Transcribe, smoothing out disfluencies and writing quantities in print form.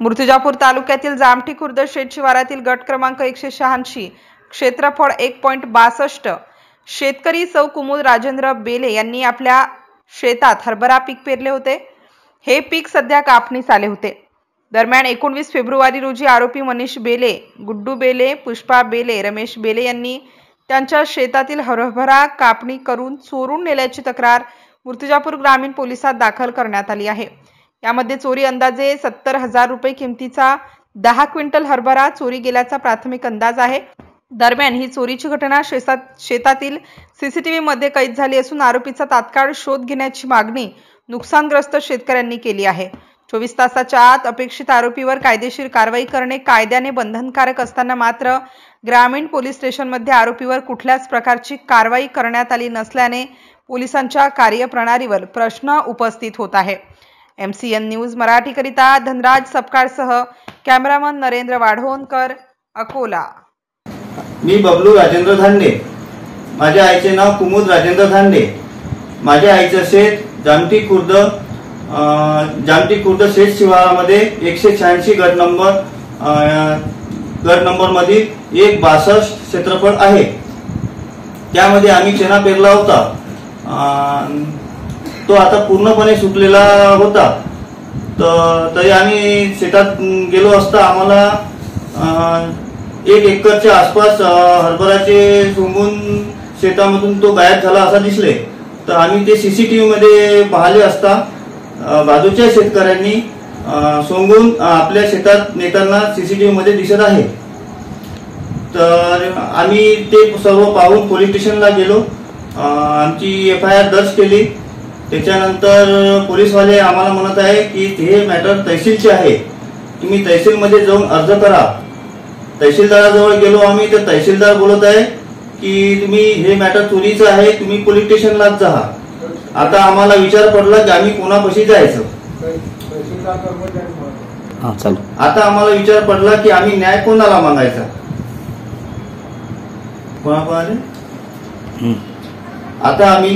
मूर्तिजापूर तालुक्यातील जामठी खुर्द शेत शिवारातील गट क्रमांक 186 क्षेत्रफळ 1.62 शेतकरी सौ कुमुद राजेंद्र बेले यांनी आपल्या शेतात हरभरा पीक पेरले होते। हे पीक सध्या कापणीस आले होते। दरम्यान 19 फेब्रुवारी रोजी आरोपी मनीष बेले, गुड्डू बेले, पुष्पा बेले, रमेश बेले यांनी त्यांच्या शेतातील हरभरा कापणी करून चोरून नेल्याची तक्रार मूर्तिजापूर ग्रामीण पोलिसात दाखल करण्यात आली आहे। यामध्ये चोरी अंदाजे 70,000 रुपये किमतीचा 10 क्विंटल हरभरा चोरी गेल्याचा प्राथमिक अंदाज आहे। दरम्यान ही चोरीची घटना शेतातील सीसीटीव्ही मध्ये कैद झाली असून आरोपीचा तात्काळ शोध घेण्याची मागणी नुकसानग्रस्त शेतकऱ्यांनी केली आहे। 24 तासाच्या आत अपेक्षित आरोपीवर कायदेशीर कारवाई करणे कायद्याने बंधनकारक असताना मात्र ग्रामीण पोलीस स्टेशनमध्ये आरोपीवर कुठल्याच प्रकारची कारवाई करण्यात आली नसल्याने पोलिसांच्या कार्यप्रणालीवर प्रश्न उपस्थित होत आहे। MCN न्यूज मराठी करिता धनराज सपकाळसह कॅमेरामन नरेंद्र वाढवणकर, अकोला। मी बबलू राजेंद्र धांडे। माझ्या आईचे नाव कुमुद राजेंद्र धांडे। माझ्या आईचे शेत जामठी खुर्द शेत शिवारामध्ये 186 गट नंबर मध्ये 1.62 क्षेत्रफळ आहे। त्यामध्ये आम्ही चणा पेरला होता। तो आता पूर्णपणे सुकलेला होता। तरी आम्ही शेतात गेलो असता आम्हाला 1 एकरच्या आसपास हरभराचे सोंगून शेतामधून तो गायब झाला असा दिसले। तर आम्ही ते सीसीटीव्ही मध्ये पाहिले असता बाजूच्या शेतकऱ्यांनी सोंगून आपल्या शेतात नेताना सीसीटीव्ही मध्ये दिसत आहे। तर आम्ही ते सर्व पाहून पोलीस स्टेशनला गेलो। आमची FIR दर्ज केली। त्याच्यानंतर पोलीसवाले आम्हाला म्हणत आहे की हे मॅटर तहसीलचे आहे, तुम्ही तहसीलमध्ये जाऊन अर्ज करा। तहसीलदाराजवळ गेलो आम्ही, तर तहसीलदार बोलत आहे की तुम्ही हे मॅटर चोरीचं आहे, तुम्ही पोलीस स्टेशनलाच जा। आता आम्हाला विचार पडला की आम्ही कोणापाशी जायचं। आता आम्हाला विचार पडला की आम्ही न्याय कोणाला मागायचा, कोणाकोणाला। आता आम्ही